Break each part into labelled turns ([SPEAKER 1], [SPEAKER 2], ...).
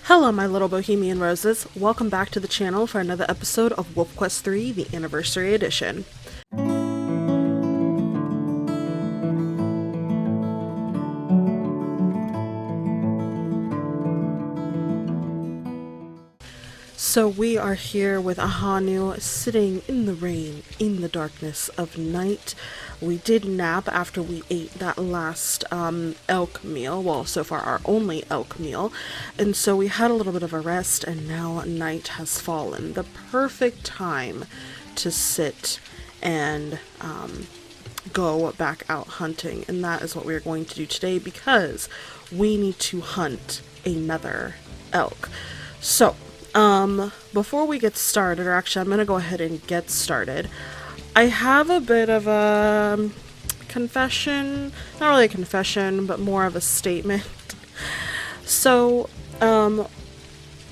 [SPEAKER 1] Hello my little bohemian roses, welcome back to the channel for another episode of WolfQuest 3, the Anniversary Edition. So we are here with Ahanu sitting in the rain, in the darkness of night. We did nap after we ate that last elk meal, well, so far our only elk meal, and so we had a little bit of a rest, and now night has fallen. The perfect time to sit and go back out hunting, and that is what we are going to do today because we need to hunt another elk. So before we get started, or actually I'm going to go ahead and get started, I have a bit of a confession, not really a confession, but more of a statement. So,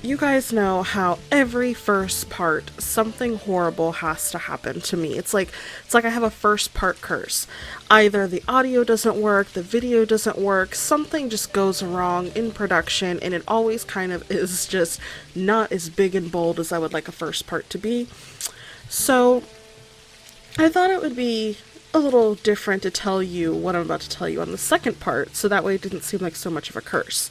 [SPEAKER 1] you guys know how every first part, something horrible has to happen to me. It's like I have a first part curse. Either the audio doesn't work, the video doesn't work, something just goes wrong in production, and it always kind of is just not as big and bold as I would like a first part to be. So I thought it would be a little different to tell you what I'm about to tell you on the second part, so that way it didn't seem like so much of a curse.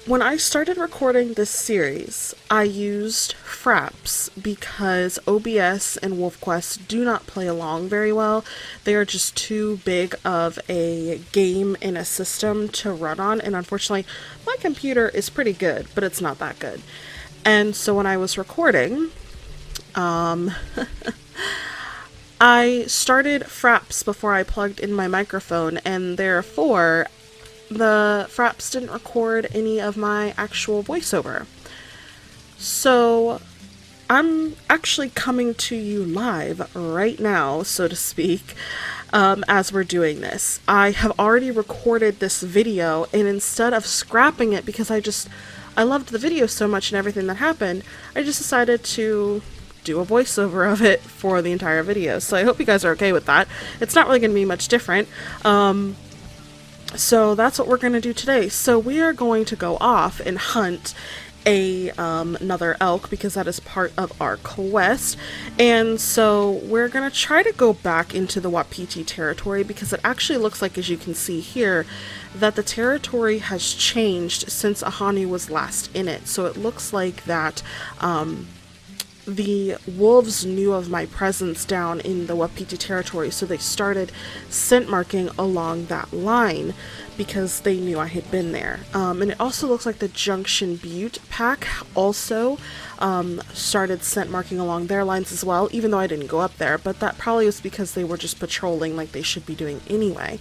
[SPEAKER 1] When I started recording this series, I used Fraps because OBS and WolfQuest do not play along very well. They are just too big of a game in a system to run on, and unfortunately, my computer is pretty good, but it's not that good. And so when I was recording, I started Fraps before I plugged in my microphone, and therefore the Fraps didn't record any of my actual voiceover. So I'm actually coming to you live right now, so to speak, as we're doing this. I have already recorded this video, and instead of scrapping it because I loved the video so much and everything that happened, I just decided to do a voiceover of it for the entire video. So I hope you guys are okay with that. It's not really going to be much different. So that's what we're going to do today. So we are going to go off and hunt another elk because that is part of our quest. And so we're going to try to go back into the Wapiti territory because it actually looks like, as you can see here, that the territory has changed since Ahanu was last in it. So it looks like that the wolves knew of my presence down in the Wapiti territory, so they started scent marking along that line because they knew I had been there. And it also looks like the Junction Butte pack also started scent marking along their lines as well, even though I didn't go up there, but that probably was because they were just patrolling like they should be doing anyway.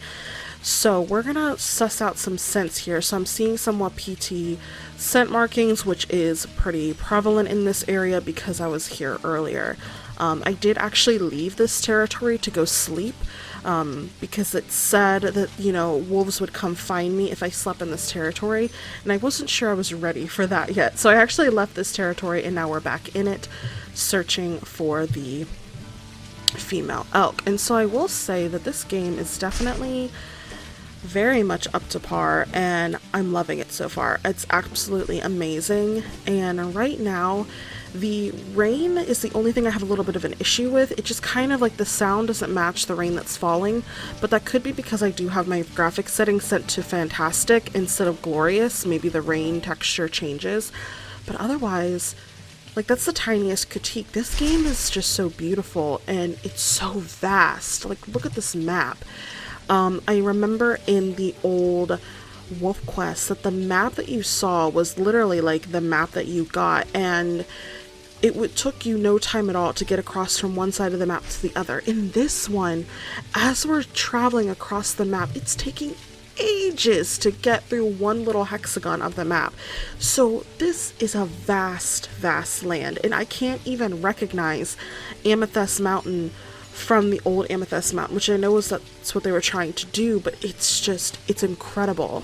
[SPEAKER 1] So we're gonna suss out some scents here. So I'm seeing some Wapiti scent markings, which is pretty prevalent in this area because I was here earlier. I did actually leave this territory to go sleep because it said that, you know, wolves would come find me if I slept in this territory, and I wasn't sure I was ready for that yet. So I actually left this territory, and now we're back in it searching for the female elk. And so I will say that this game is definitely very much up to par, and I'm loving it so far. It's absolutely amazing, and right now the rain is the only thing I have a little bit of an issue with. It just kind of like the sound doesn't match the rain that's falling, but that could be because I do have my graphics settings set to fantastic instead of glorious. Maybe the rain texture changes, but otherwise, like, that's the tiniest critique. This game is just so beautiful, and it's so vast. Like, look at this map. I remember in the old WolfQuest that the map that you saw was literally like the map that you got, and it took you no time at all to get across from one side of the map to the other. In this one, as we're traveling across the map, it's taking ages to get through one little hexagon of the map. So this is a vast, vast land, and I can't even recognize Amethyst Mountain from the old Amethyst Mountain, which I know is that's what they were trying to do, but it's incredible.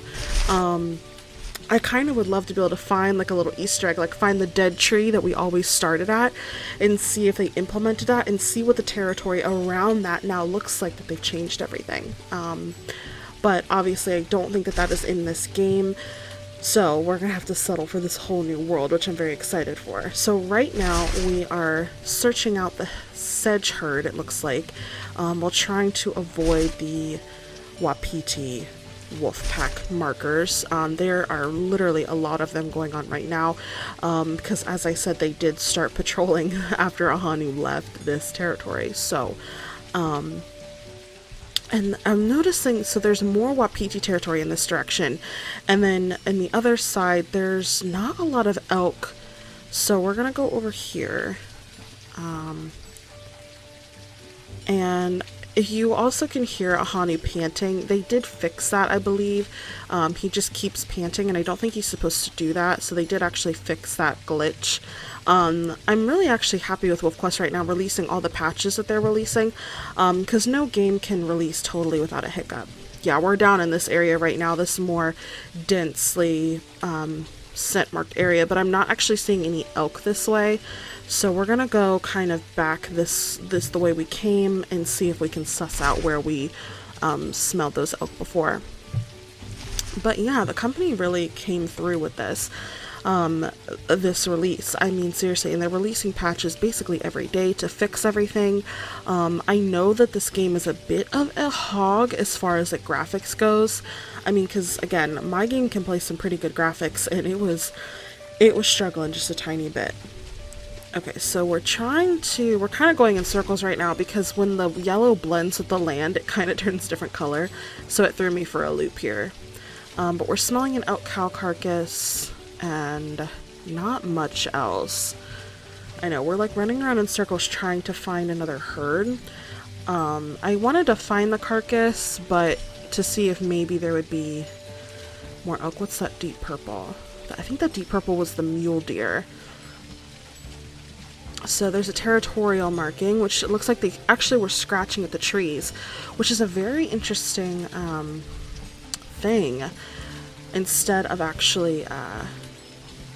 [SPEAKER 1] I kind of would love to be able to find like a little Easter egg, like find the dead tree that we always started at and see if they implemented that and see what the territory around that now looks like, that they've changed everything. But obviously I don't think that that is in this game. So we're gonna have to settle for this whole new world, which I'm very excited for. So right now we are searching out the sedge herd, it looks like, while trying to avoid the Wapiti wolf pack markers. There are literally a lot of them going on right now, because as I said, they did start patrolling after Ahanu left this territory. So and I'm noticing, so there's more Wapiti territory in this direction, and then in the other side there's not a lot of elk, so we're gonna go over here. And you also can hear Ahanu panting. They did fix that, I believe. He just keeps panting, and I don't think he's supposed to do that, so they did actually fix that glitch. I'm really actually happy with WolfQuest right now, releasing all the patches that they're releasing, because no game can release totally without a hiccup. Yeah, we're down in this area right now, this more densely scent marked area, but I'm not actually seeing any elk this way. So we're gonna go kind of back this the way we came and see if we can suss out where we smelled those elk before. But yeah, the company really came through with this release. I mean, seriously, and they're releasing patches basically every day to fix everything. I know that this game is a bit of a hog as far as like graphics goes. I mean, because again, my game can play some pretty good graphics, and it was struggling just a tiny bit. Okay, so we're kind of going in circles right now, because when the yellow blends with the land, it kind of turns different color, so it threw me for a loop here. But we're smelling an elk cow carcass, and not much else. I know, we're like running around in circles trying to find another herd. I wanted to find the carcass, but to see if maybe there would be more elk. What's that deep purple? I think that deep purple was the mule deer. So there's a territorial marking, which it looks like they actually were scratching at the trees, which is a very interesting thing. Instead of actually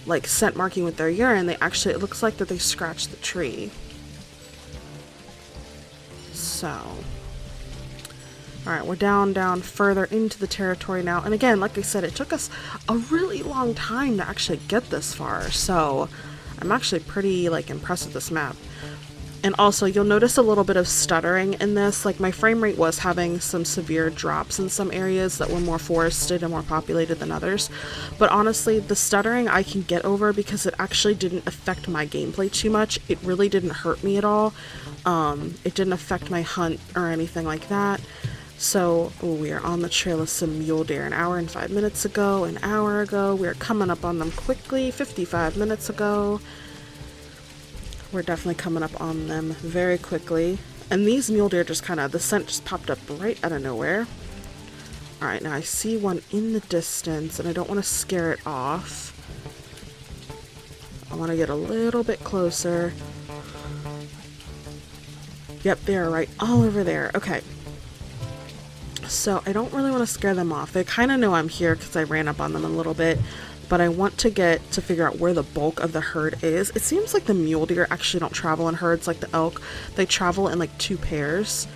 [SPEAKER 1] like scent marking with their urine, it looks like that they scratched the tree. So alright, we're down further into the territory now, and again, like I said, it took us a really long time to actually get this far, so I'm actually pretty like impressed with this map. And also, you'll notice a little bit of stuttering in this. Like, my frame rate was having some severe drops in some areas that were more forested and more populated than others. But honestly, the stuttering I can get over because it actually didn't affect my gameplay too much. It really didn't hurt me at all. It didn't affect my hunt or anything like that. So, we are on the trail of some mule deer an hour and 5 minutes ago, an hour ago. We are coming up on them quickly, 55 minutes ago. We're definitely coming up on them very quickly. And these mule deer just kind of, the scent just popped up right out of nowhere. Alright, now I see one in the distance, and I don't want to scare it off. I want to get a little bit closer. Yep, they are right all over there. Okay. So I don't really want to scare them off. They kind of know I'm here because I ran up on them a little bit. But I want to figure out where the bulk of the herd is. It seems like the mule deer actually don't travel in herds like the elk. They travel in like 2 pairs.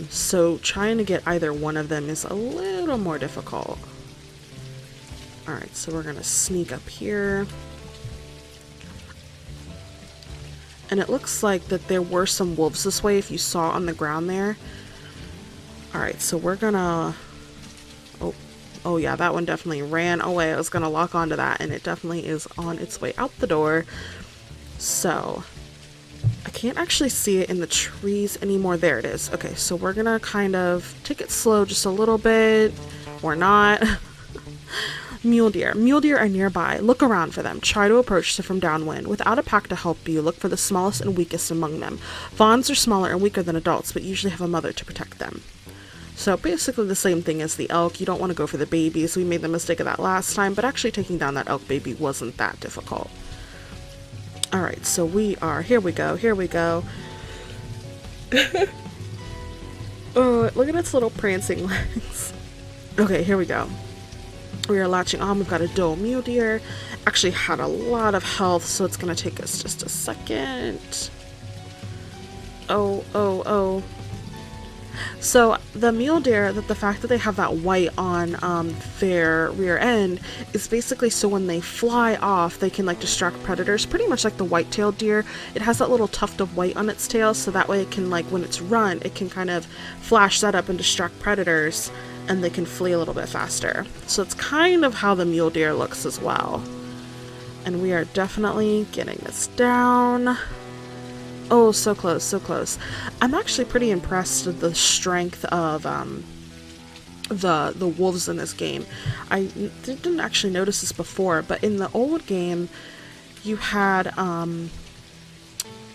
[SPEAKER 1] So trying to get either one of them is a little more difficult. Alright, so we're gonna sneak up here. And it looks like that there were some wolves this way if you saw on the ground there. Alright, so we're gonna... Oh yeah, that one definitely ran away. I was gonna lock onto that, and it definitely is on its way out the door. So, I can't actually see it in the trees anymore. There it is. Okay, so we're gonna kind of take it slow just a little bit, or not. Mule deer. Mule deer are nearby. Look around for them. Try to approach them from downwind. Without a pack to help you, look for the smallest and weakest among them. Fawns are smaller and weaker than adults, but usually have a mother to protect them. So basically the same thing as the elk. You don't want to go for the babies. We made the mistake of that last time, but actually taking down that elk baby wasn't that difficult. Alright, so we are... Here we go. Oh, look at its little prancing legs. Okay, here we go. We are latching on. We've got a doe mule deer. Actually had a lot of health, so it's going to take us just a second. Oh. So the mule deer, that the fact that they have that white on their rear end is basically so when they fly off, they can like distract predators, pretty much like the white-tailed deer. It has that little tuft of white on its tail, so that way it can, like, when it's run, it can kind of flash that up and distract predators, and they can flee a little bit faster. So it's kind of how the mule deer looks as well. And we are definitely getting this down. Oh, so close, so close. I'm actually pretty impressed with the strength of the wolves in this game. I didn't actually notice this before, but in the old game, you had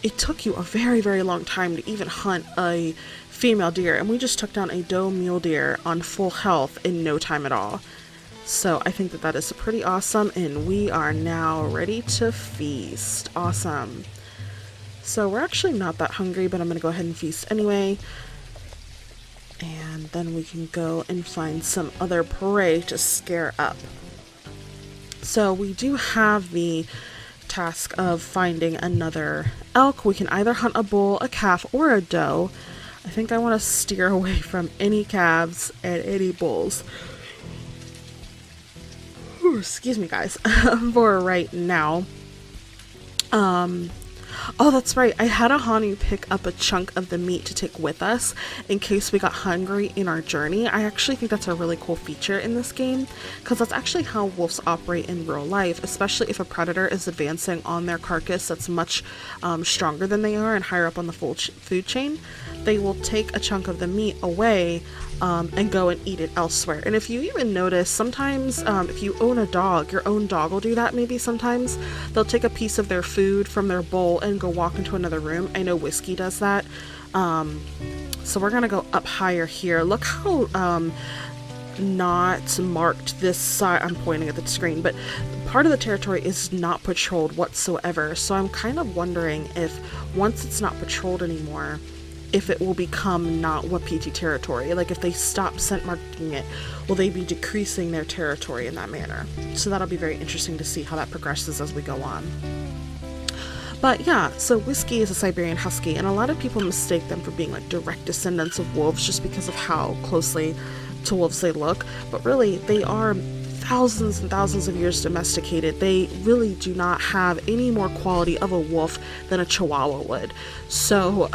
[SPEAKER 1] it took you a very, very long time to even hunt a female deer, and we just took down a doe mule deer on full health in no time at all. So I think that that is pretty awesome, and we are now ready to feast. Awesome. So we're actually not that hungry, but I'm going to go ahead and feast anyway. And then we can go and find some other prey to scare up. So we do have the task of finding another elk. We can either hunt a bull, a calf, or a doe. I think I want to steer away from any calves and any bulls. Ooh, excuse me, guys, for right now. Oh, that's right. I had a Hanu pick up a chunk of the meat to take with us in case we got hungry in our journey. I actually think that's a really cool feature in this game, because that's actually how wolves operate in real life, especially if a predator is advancing on their carcass that's much stronger than they are and higher up on the food chain. They will take a chunk of the meat away and go and eat it elsewhere. And if you even notice, sometimes if you own a dog, your own dog will do that maybe sometimes. They'll take a piece of their food from their bowl and go walk into another room. I know Whiskey does that. So we're gonna go up higher here. Look how not marked this side. I'm pointing at the screen, but part of the territory is not patrolled whatsoever. So I'm kind of wondering if once it's not patrolled anymore, if it will become not Wapiti territory. Like if they stop scent marking it, will they be decreasing their territory in that manner? So that'll be very interesting to see how that progresses as we go on. But yeah, so Whiskey is a Siberian Husky, and a lot of people mistake them for being like direct descendants of wolves just because of how closely to wolves they look. But really, they are thousands and thousands of years domesticated. They really do not have any more quality of a wolf than a Chihuahua would. So,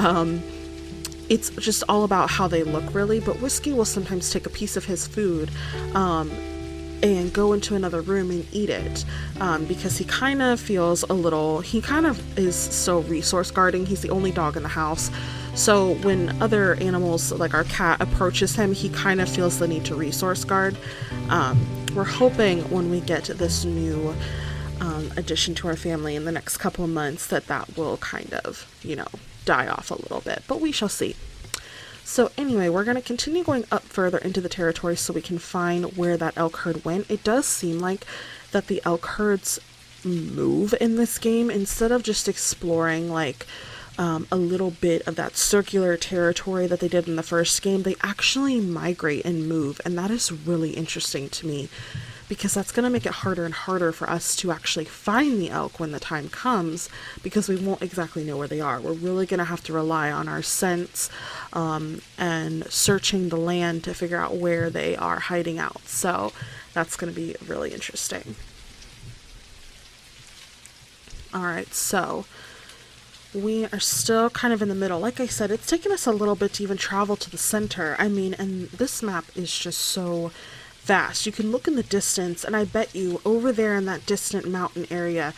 [SPEAKER 1] it's just all about how they look, really. But Whiskey will sometimes take a piece of his food and go into another room and eat it because he kind of feels a little, he kind of is so resource guarding. He's the only dog in the house. So when other animals like our cat approaches him, he kind of feels the need to resource guard. We're hoping when we get this new addition to our family in the next couple of months that will kind of, you know, die off a little bit, but we shall see. So anyway, we're going to continue going up further into the territory so we can find where that elk herd went. It does seem like that the elk herds move in this game instead of just exploring like a little bit of that circular territory that they did in the first game. They actually migrate and move, and that is really interesting to me, because that's going to make it harder and harder for us to actually find the elk when the time comes, because we won't exactly know where they are. We're really going to have to rely on our scents and searching the land to figure out where they are hiding out. So that's going to be really interesting. Alright, so we are still kind of in the middle. Like I said, it's taken us a little bit to even travel to the center. I mean, and this map is just so vast. You can look in the distance, and I bet you over there in that distant mountain area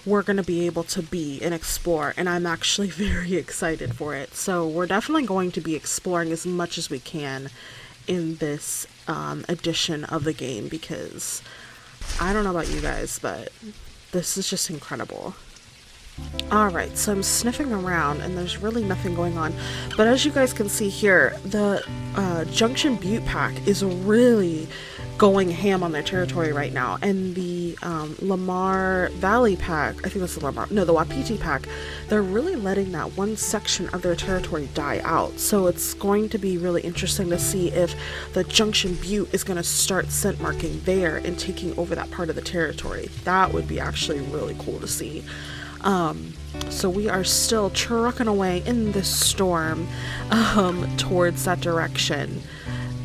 [SPEAKER 1] we're going to be able to be and explore, and I'm actually very excited for it. So we're definitely going to be exploring as much as we can in this edition of the game, because I don't know about you guys, but this is just incredible. Alright, so I'm sniffing around and there's really nothing going on, but as you guys can see here, the Junction Butte pack is really going ham on their territory right now, and the Lamar Valley pack, I think that's the Wapiti pack, they're really letting that one section of their territory die out. So it's going to be really interesting to see if the Junction Butte is going to start scent marking there and taking over that part of the territory. That would be actually really cool to see. So we are still trucking away in this storm towards that direction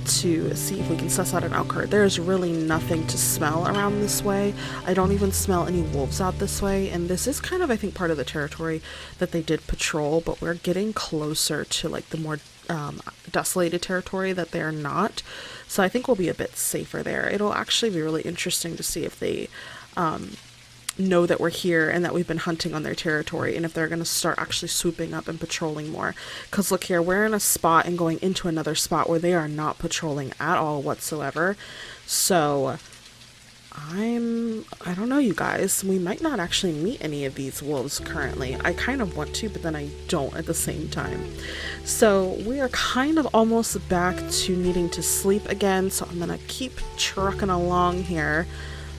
[SPEAKER 1] to see if we can suss out an elk herd. There's really nothing to smell around this way. I don't even smell any wolves out this way, and this is kind of, I think, part of the territory that they did patrol, but we're getting closer to like the more desolated territory that they're not. So I think we'll be a bit safer there. It'll actually be really interesting to see if they know that we're here and that we've been hunting on their territory, and if they're going to start actually swooping up and patrolling more. Because look here, we're in a spot and going into another spot where they are not patrolling at all whatsoever. So I don't know, you guys, we might not actually meet any of these wolves currently. I kind of want to, but then I don't at the same time. So we are kind of almost back to needing to sleep again, so I'm gonna keep trucking along here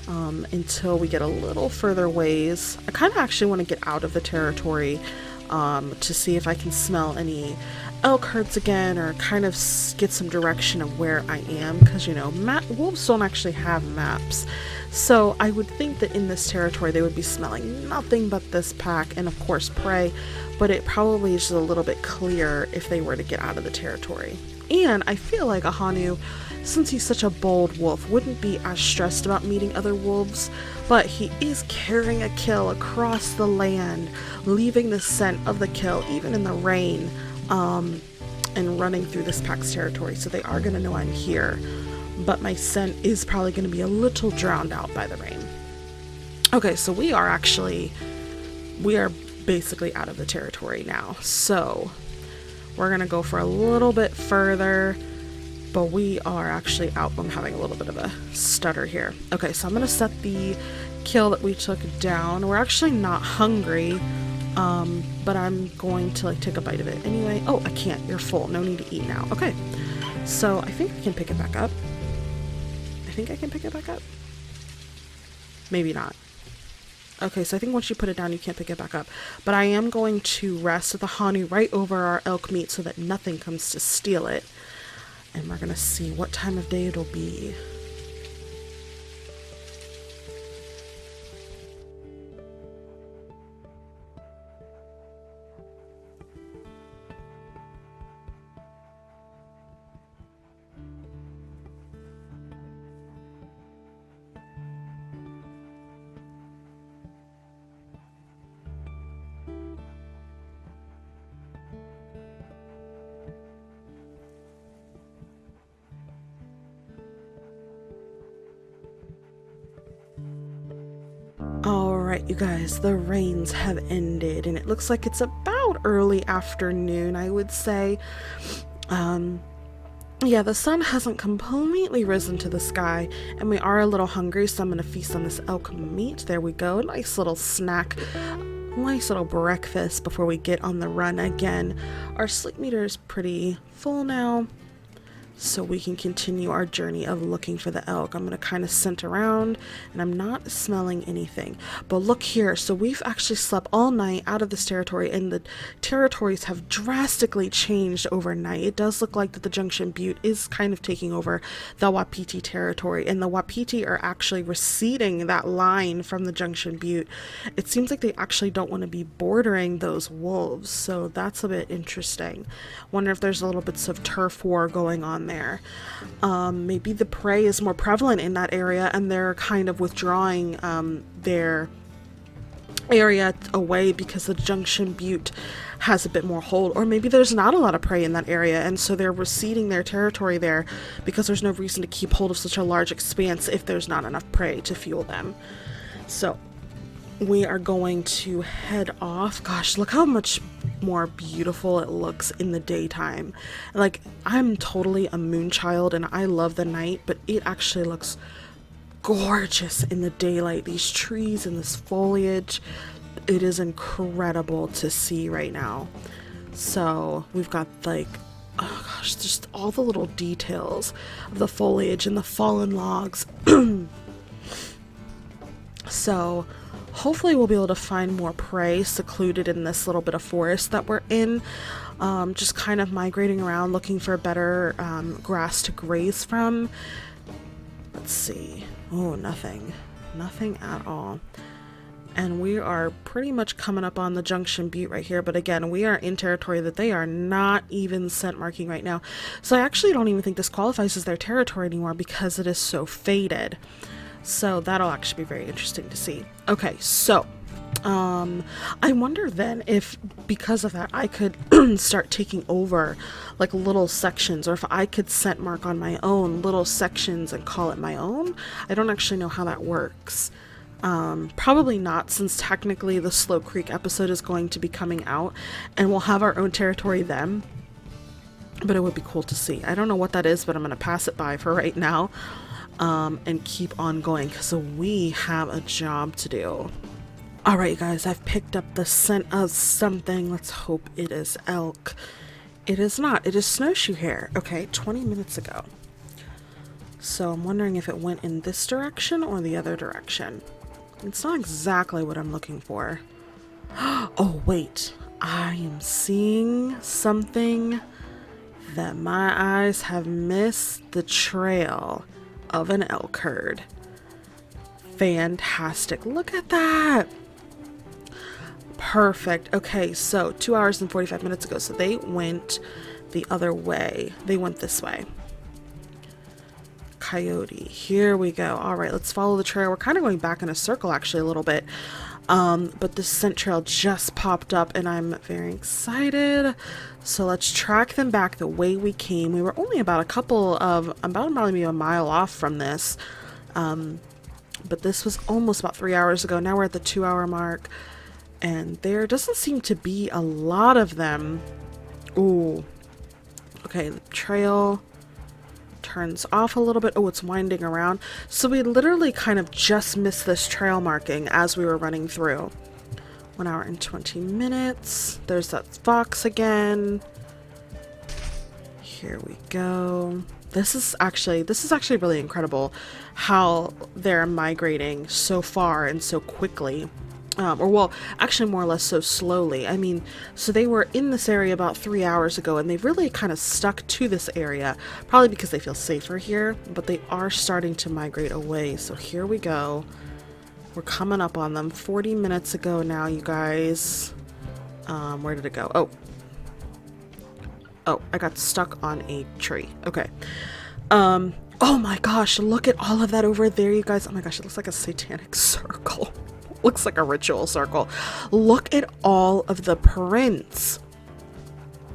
[SPEAKER 1] until we get a little further ways. I kind of actually want to get out of the territory to see if I can smell any elk herds again, or kind of get some direction of where I am, because, you know, wolves don't actually have maps. So I would think that in this territory they would be smelling nothing but this pack, and of course prey, but it probably is just a little bit clearer if they were to get out of the territory. And I feel like Ahanu, since he's such a bold wolf, wouldn't be as stressed about meeting other wolves, but he is carrying a kill across the land, leaving the scent of the kill even in the rain, and running through this pack's territory, so they are going to know I'm here, but my scent is probably going to be a little drowned out by the rain. Okay, so we are basically out of the territory now, so we're going to go for a little bit further, but we are actually out. I'm having a little bit of a stutter here. Okay, so I'm going to set the kill that we took down. We're actually not hungry, but I'm going to like take a bite of it anyway. Oh, I can't. You're full. No need to eat now. Okay, so I think I can pick it back up. Maybe not. Okay, so I think once you put it down, you can't pick it back up. But I am going to rest the honey right over our elk meat so that nothing comes to steal it. And we're gonna see what time of day it'll be. Alright, you guys, the rains have ended, and it looks like it's about early afternoon, I would say. Yeah, the sun hasn't completely risen to the sky, and we are a little hungry, so I'm going to feast on this elk meat. There we go, nice little snack, nice little breakfast before we get on the run again. Our sleep meter is pretty full now, so we can continue our journey of looking for the elk. I'm going to kind of scent around, and I'm not smelling anything. But look here, so we've actually slept all night out of this territory, and the territories have drastically changed overnight. It does look like that the Junction Butte is kind of taking over the Wapiti territory, and the Wapiti are actually receding that line from the Junction Butte. It seems like they actually don't want to be bordering those wolves, so that's a bit interesting. Wonder if there's a little bits of turf war going on there. Maybe the prey is more prevalent in that area, and they're kind of withdrawing their area away because the Junction Butte has a bit more hold, or maybe there's not a lot of prey in that area, and so they're receding their territory there because there's no reason to keep hold of such a large expanse if there's not enough prey to fuel them. So we are going to head off. Gosh, look how much more beautiful it looks in the daytime. Like, I'm totally a moon child and I love the night, but it actually looks gorgeous in the daylight. These trees and this foliage, it is incredible to see right now. So we've got like, oh gosh, just all the little details of the foliage and the fallen logs. So hopefully we'll be able to find more prey secluded in this little bit of forest that we're in. Just kind of migrating around looking for better grass to graze from. Let's see. Oh, nothing at all. And we are pretty much coming up on the junction butte right here. But again, we are in territory that they are not even scent marking right now. So I actually don't even think this qualifies as their territory anymore because it is so faded. So that'll actually be very interesting to see. Okay, so I wonder then if because of that I could start taking over like little sections, or if I could scent mark on my own little sections and call it my own. I don't actually know how that works. Probably not, since technically the Slow Creek episode is going to be coming out and we'll have our own territory then. But it would be cool to see. I don't know what that is, but I'm going to pass it by for right now and keep on going because we have a job to do. Alright, you guys, I've picked up the scent of something. Let's hope it is elk. It is not. It is snowshoe hare. Okay, 20 minutes ago. So I'm wondering if it went in this direction or the other direction. It's not exactly what I'm looking for. Oh, wait. I am seeing something that my eyes have missed the trail of an elk herd. Fantastic. Look at that. Perfect. Okay, so 2 hours and 45 minutes ago. So they went the other way. They went this way. Coyote. Here we go. All right, let's follow the trail. We're kind of going back in a circle actually a little bit. But this scent trail just popped up and I'm very excited. So let's track them back the way we came. We were only about maybe a mile off from this. But this was almost about 3 hours ago. Now we're at the 2 hour mark and there doesn't seem to be a lot of them. Ooh. Okay, the trail turns off a little bit. Oh, it's winding around. So we literally kind of just missed this trail marking as we were running through. 1 hour and 20 minutes. There's that fox again. Here we go. This is actually really incredible how they're migrating so far and so quickly. Or well, actually more or less so slowly. I mean, so they were in this area about 3 hours ago and they've really kind of stuck to this area, probably because they feel safer here, but they are starting to migrate away. So here we go. We're coming up on them 40 minutes ago now, you guys. Where did it go? Oh, I got stuck on a tree. Okay. Oh my gosh, look at all of that over there, you guys. Oh my gosh, it looks like a satanic circle. Looks like a ritual circle. Look at all of the prints.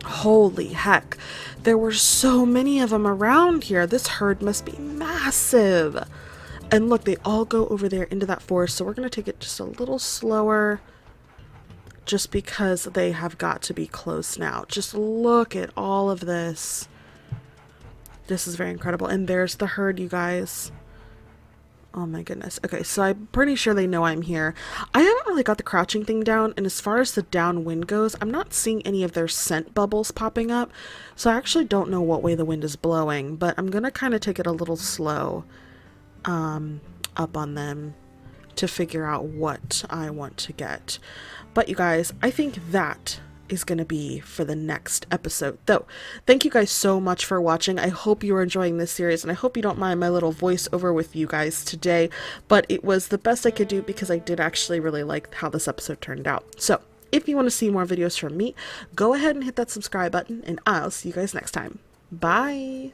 [SPEAKER 1] Holy heck. There were so many of them around here. This herd must be massive. And look, they all go over there into that forest. So we're going to take it just a little slower. Just because they have got to be close now. Just look at all of this. This is very incredible. And there's the herd, you guys. Oh my goodness. Okay, so I'm pretty sure they know I'm here. I haven't really got the crouching thing down, and as far as the downwind goes, I'm not seeing any of their scent bubbles popping up, so I actually don't know what way the wind is blowing, but I'm gonna kind of take it a little slow up on them to figure out what I want to get. But you guys, I think that is going to be for the next episode. Though, thank you guys so much for watching. I hope you are enjoying this series, and I hope you don't mind my little voiceover with you guys today, but it was the best I could do because I did actually really like how this episode turned out. So, if you want to see more videos from me, go ahead and hit that subscribe button, and I'll see you guys next time. Bye!